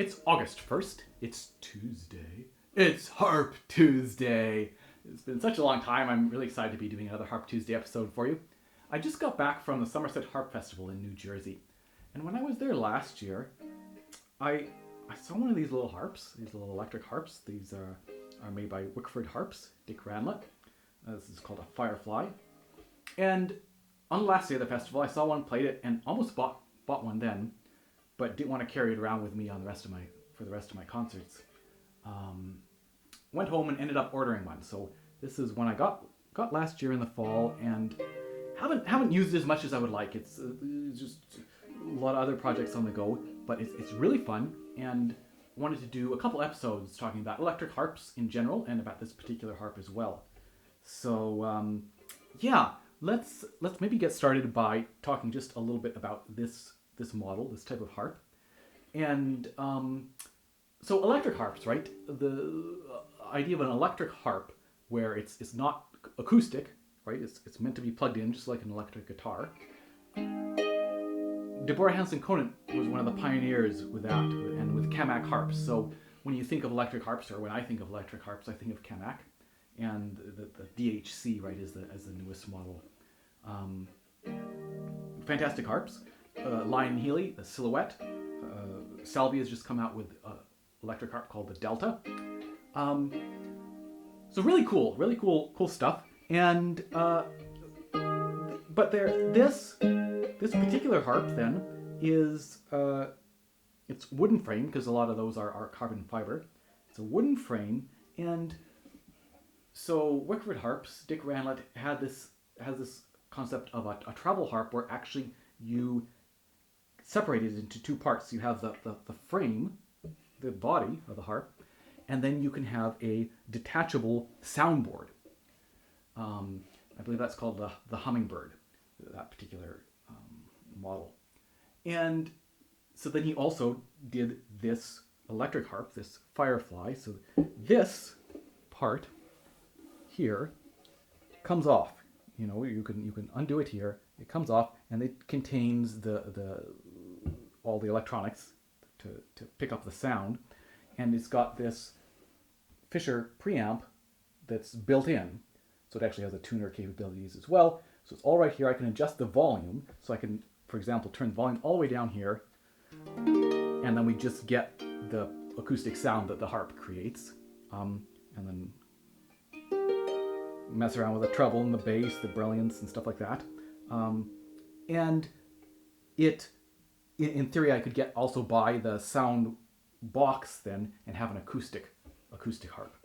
It's August 1st. It's Tuesday. It's Harp Tuesday. It's been such a long time. I'm really excited to be doing another Harp Tuesday episode for you. I just got back from the Somerset Harp Festival in New Jersey. And when I was there last year, I saw one of these little harps, these little electric harps. These are made by Wickford Harps, Dick Ranlett. This is called a Firefly. And on the last day of the festival, I saw one, played it, and almost bought one then, but didn't want to carry it around with me for the rest of my concerts. Went home and ended up ordering one. So this is one I got last year in the fall, and haven't used it as much as I would like. It's just a lot of other projects on the go, but it's really fun, and wanted to do a couple episodes talking about electric harps in general and about this particular harp as well. So let's maybe get started by talking just a little bit about this model, this type of harp. And so electric harps, right? The idea of an electric harp where it's not acoustic, right? It's meant to be plugged in just like an electric guitar. Deborah Hansen-Conant was one of the pioneers with that, and with Camac harps. So when you think of electric harps, or when I think of electric harps, I think of Camac, and the DHC, right, is the newest model. Fantastic harps. Layne Healy, the Silhouette. Salvia has just come out with an electric harp called the Delta. So really cool stuff. And but this particular harp then is it's wooden frame, because a lot of those are carbon fiber. It's a wooden frame, and so Wickford Harps, Dick Ranlett has this concept of a travel harp where actually you separate it into two parts. You have the frame, the body of the harp, and then you can have a detachable soundboard. I believe that's called the Hummingbird, that particular model. And so then he also did this electric harp, this Firefly. So this part here comes off. You know, you can undo it here. It comes off, and it contains all the electronics to pick up the sound, and it's got this Fisher preamp that's built in, so it actually has a tuner capabilities as well. So it's all right here. I can adjust the volume, so I can, for example, turn the volume all the way down here, and then we just get the acoustic sound that the harp creates, and then mess around with the treble and the bass, the brilliance and stuff like that. And it, in theory, I could also buy the sound box then and have an acoustic harp.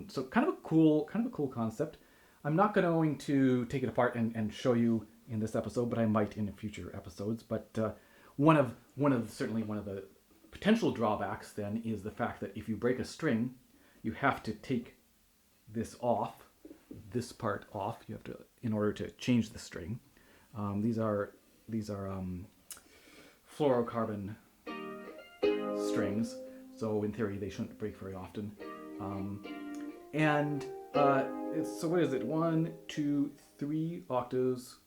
So kind of a cool concept. I'm not going to take it apart and show you in this episode, but I might in future episodes. But one of the potential drawbacks then is the fact that if you break a string, you have to take this part off. You have to, in order to change the string. These are fluorocarbon strings, so in theory they shouldn't break very often. So what is it? 1, 2, 3 octaves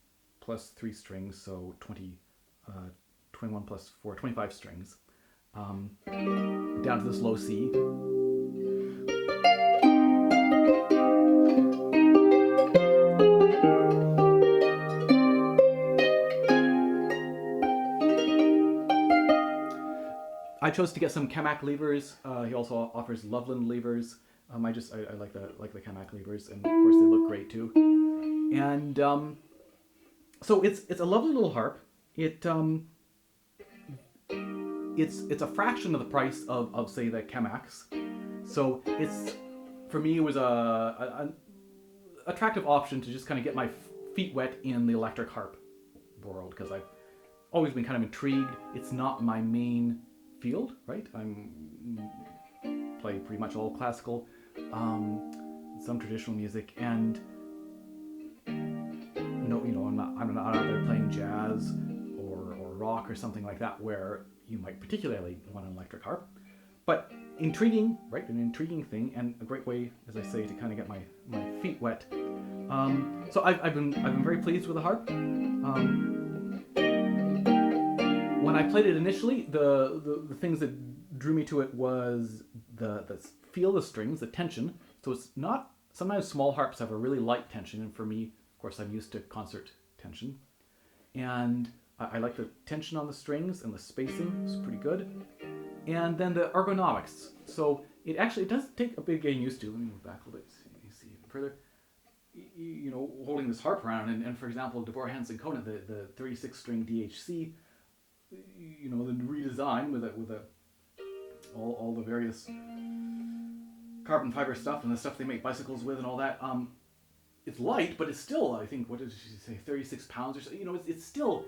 plus 3 strings, so 21 plus 4, 25 strings. Down to this low C. I chose to get some Camac levers. He also offers Loveland levers. I like the Camac levers, and of course they look great too. And so it's a lovely little harp. It's a fraction of the price of say the Camacs. So for me it was an attractive option to just kind of get my feet wet in the electric harp world, because I've always been kind of intrigued. It's not my main field, right? Play pretty much all classical, some traditional music, and I'm not out there playing jazz or rock or something like that, where you might particularly want an electric harp. But intriguing, right? An intriguing thing, and a great way, as I say, to kind of get my feet wet. So I've been very pleased with the harp. When I played it initially, the things that drew me to it was the feel of the strings, the tension. So it's not, sometimes small harps have a really light tension, and for me, of course, I'm used to concert tension. And I like the tension on the strings, and the spacing is pretty good. And then the ergonomics. So it does take a bit getting used to. Let me move back a little bit, see even further. You know, holding this harp around, and for example, Deborah Hansen Kona, the 36-string DHC, you know, the redesign with all the various carbon fiber stuff and the stuff they make bicycles with and all that. It's light, but it's still, I think, what did she say, 36 pounds or so. You know, it still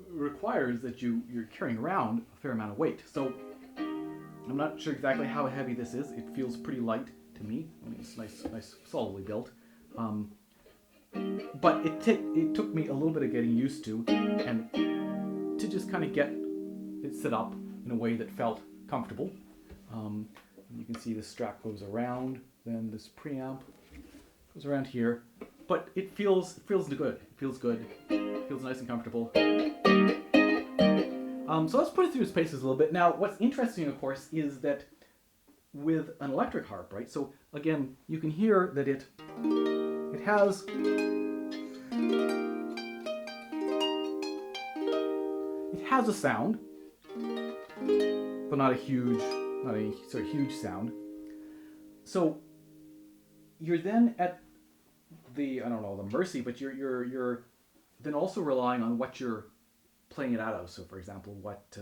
requires that you're carrying around a fair amount of weight. So I'm not sure exactly how heavy this is. It feels pretty light to me. I mean, it's nice, solidly built. But it took me a little bit of getting used to, and to just kind of get it set up in a way that felt comfortable. You can see the strap goes around, then this preamp goes around here, but it feels good. It feels good. It feels nice and comfortable. So let's put it through its paces a little bit. Now, what's interesting, of course, is that with an electric harp, right? So again, you can hear that it has a sound, but not a sort of huge sound. So you're then at the, I don't know, the mercy, but you're then also relying on what you're playing it out of. So for example, what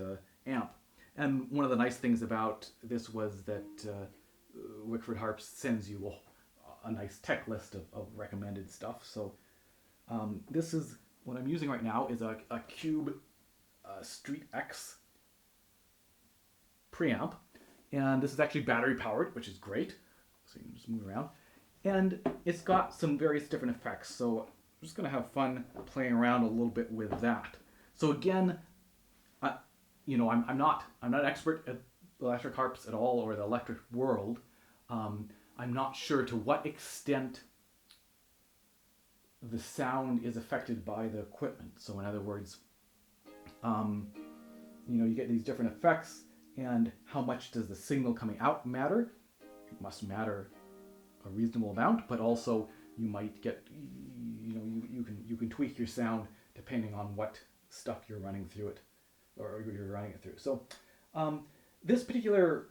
amp. And one of the nice things about this was that Wickford Harps sends you a nice tech list of recommended stuff. So this is, what I'm using right now is a Cube Street X preamp, and this is actually battery powered, which is great, so you can just move around, and it's got some various different effects, so I'm just going to have fun playing around a little bit with that. So again, you know, I'm not an expert at electric harps at all, or the electric world. I'm not sure to what extent the sound is affected by the equipment. So in other words, you know, you get these different effects, and how much does the signal coming out matter? It must matter a reasonable amount, but also you might get, you know, you can tweak your sound depending on what stuff you're running through it, or you're running it through. So this particular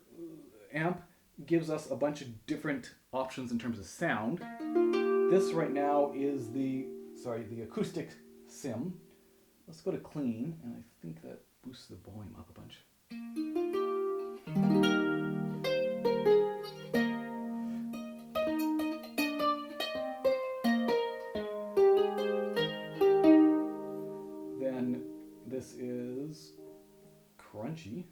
amp gives us a bunch of different options in terms of sound. This right now is the acoustic sim. Let's go to clean, and I think that boosts the volume up a bunch. Then this is crunchy.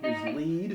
Here's lead.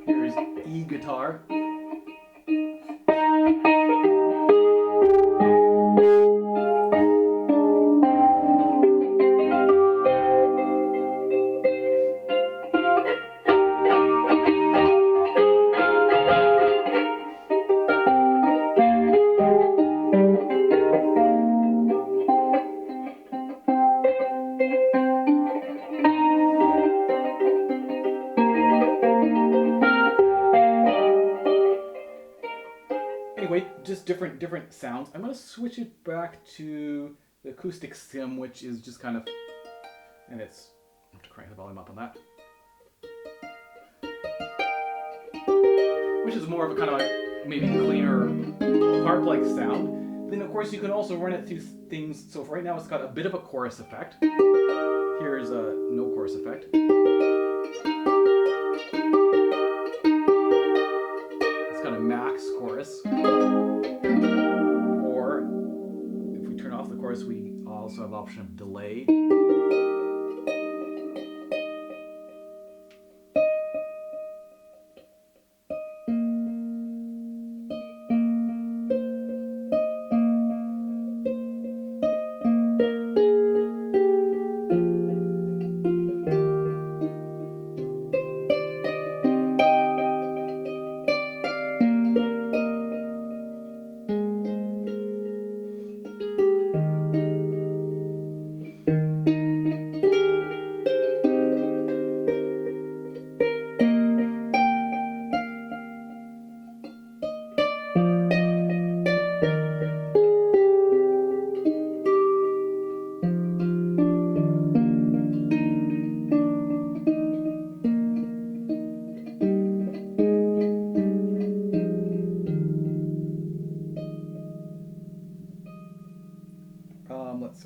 Here's E guitar. just different sounds. I'm going to switch it back to the acoustic sim, which is just kind of, and it's, I have to crank the volume up on that, which is more of a kind of a maybe cleaner harp-like sound. Then of course you can also run it through things. So for right now it's got a bit of a chorus effect. Here's a no chorus effect. It's got a max chorus. Or if we turn off the chorus, we also have the option of delay.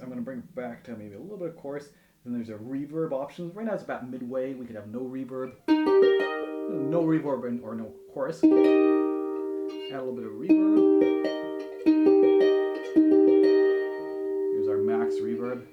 I'm going to bring it back to maybe a little bit of chorus. Then there's a reverb option. Right now it's about midway. We could have no reverb, or no chorus. Add a little bit of reverb. Here's our max reverb.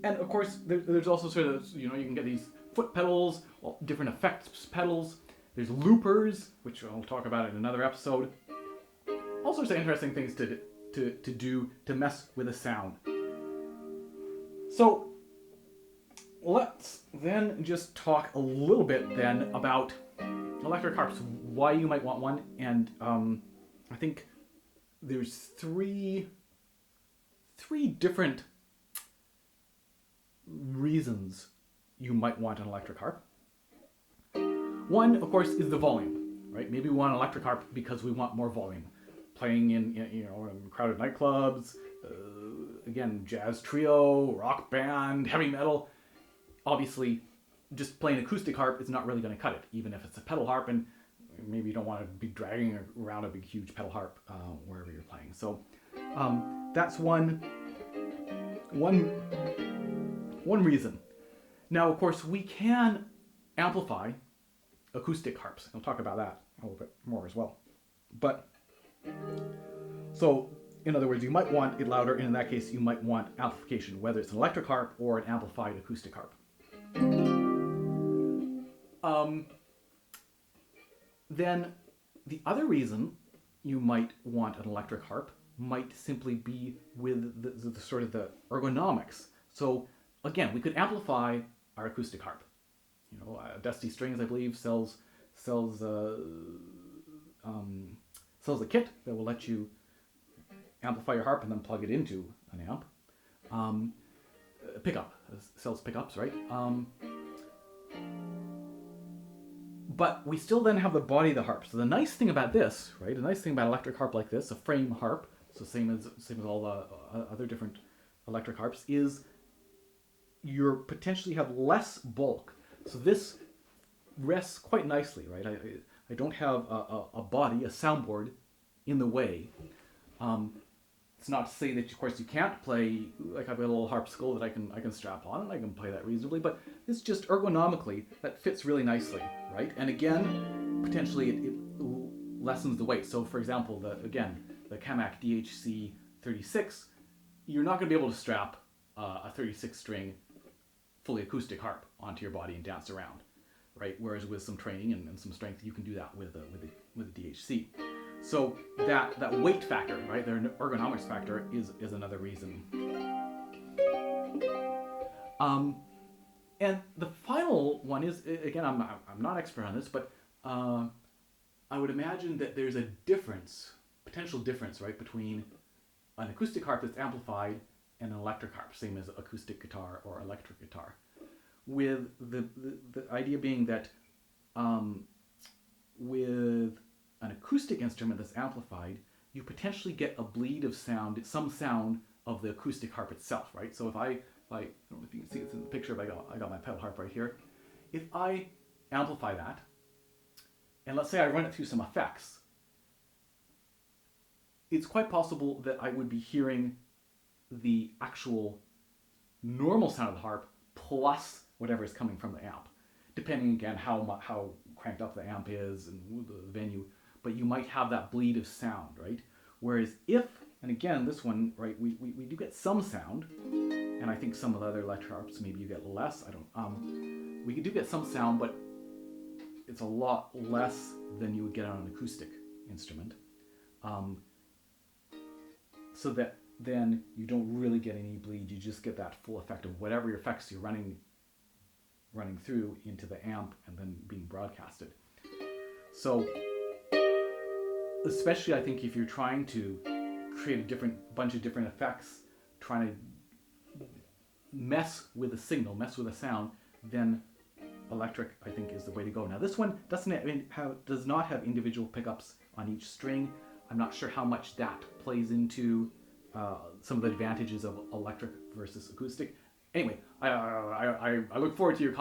And of course, there's also sort of, you can get these foot pedals, different effects pedals. There's loopers, which I'll talk about in another episode. All sorts of interesting things to do to mess with the sound. So let's then just talk a little bit then about electric harps, why you might want one, and I think there's three different reasons you might want an electric harp. One, of course, is the volume, right? Maybe we want an electric harp because we want more volume. Playing in crowded nightclubs, again, jazz trio, rock band, heavy metal. Obviously, just playing acoustic harp is not really going to cut it, even if it's a pedal harp, and maybe you don't want to be dragging around a big, huge pedal harp wherever you're playing. So that's one reason. Now, of course, we can amplify acoustic harps. I'll talk about that a little bit more as well. But, so, in other words, you might want it louder, and in that case, you might want amplification, whether it's an electric harp or an amplified acoustic harp. Then, the other reason you might want an electric harp might simply be with the sort of the ergonomics. So, again, we could amplify our acoustic harp. Dusty Strings, I believe, sells a kit that will let you amplify your harp and then plug it into an amp. Pickup sells pickups, right? But we still then have the body of the harp. So the nice thing about this, right? The nice thing about an electric harp like this, a frame harp, so same as all the other different electric harps, is you potentially have less bulk. So this rests quite nicely, right? I don't have a body, a soundboard in the way. It's not to say that, of course, you can't play, like I've got a little harpsichord that I can strap on and I can play that reasonably, but it's just ergonomically, that fits really nicely, right? And again, potentially it lessens the weight. So for example, the Camac DHC 36, you're not going to be able to strap a 36 string fully acoustic harp onto your body and dance around. right? Whereas with some training and some strength, you can do that with a DHC. So that weight factor, right, their ergonomics factor is another reason. And the final one is, again, I'm not expert on this, but I would imagine that there's a potential difference, right, between an acoustic harp that's amplified and an electric harp, same as acoustic guitar or electric guitar. With the idea being that with an acoustic instrument that's amplified, you potentially get a bleed of sound, some sound of the acoustic harp itself, right? So if I don't know if you can see it's in the picture, but I got my pedal harp right here. If I amplify that, and let's say I run it through some effects, it's quite possible that I would be hearing the actual normal sound of the harp plus whatever is coming from the amp, depending again how cranked up the amp is and the venue. But you might have that bleed of sound, right? Whereas if, and again this one, right, we do get some sound, and I think some of the other electric harps maybe you get less. We do get some sound, but it's a lot less than you would get on an acoustic instrument. So that then you don't really get any bleed. You just get that full effect of whatever effects you're running through into the amp and then being broadcasted. So especially I think if you're trying to create a bunch of different effects, trying to mess with a signal, mess with a sound, then electric I think is the way to go. Now this one does not have individual pickups on each string. I'm not sure how much that plays into some of the advantages of electric versus acoustic. Anyway, I look forward to your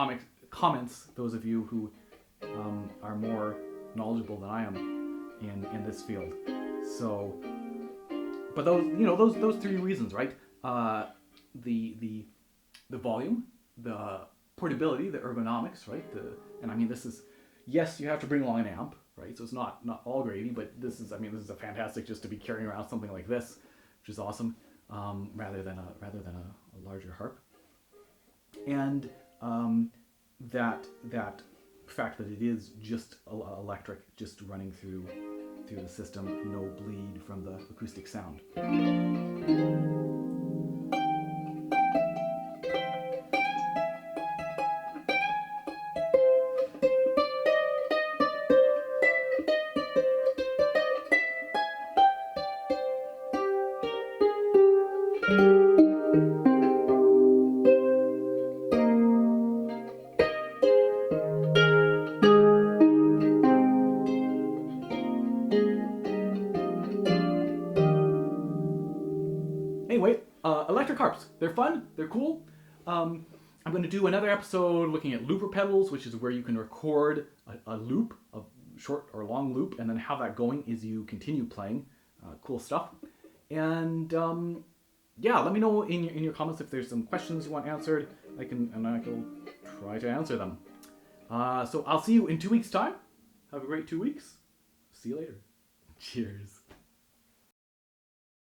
comments, those of you who are more knowledgeable than I am in this field. So, but those three reasons, right? The volume, the portability, the ergonomics, right? And I mean, this is, yes, you have to bring along an amp, right? So it's not all gravy, but this is a fantastic just to be carrying around something like this, which is awesome, rather than a larger harp. And that fact that it is just electric, just running through the system, no bleed from the acoustic sound. Anyway, electric harps. They're fun. They're cool. I'm going to do another episode looking at looper pedals, which is where you can record a loop, a short or long loop, and then have that going as you continue playing. Cool stuff. And yeah, let me know in your comments if there's some questions you want answered. I can try to answer them. So I'll see you in 2 weeks' time. Have a great 2 weeks. See you later. Cheers.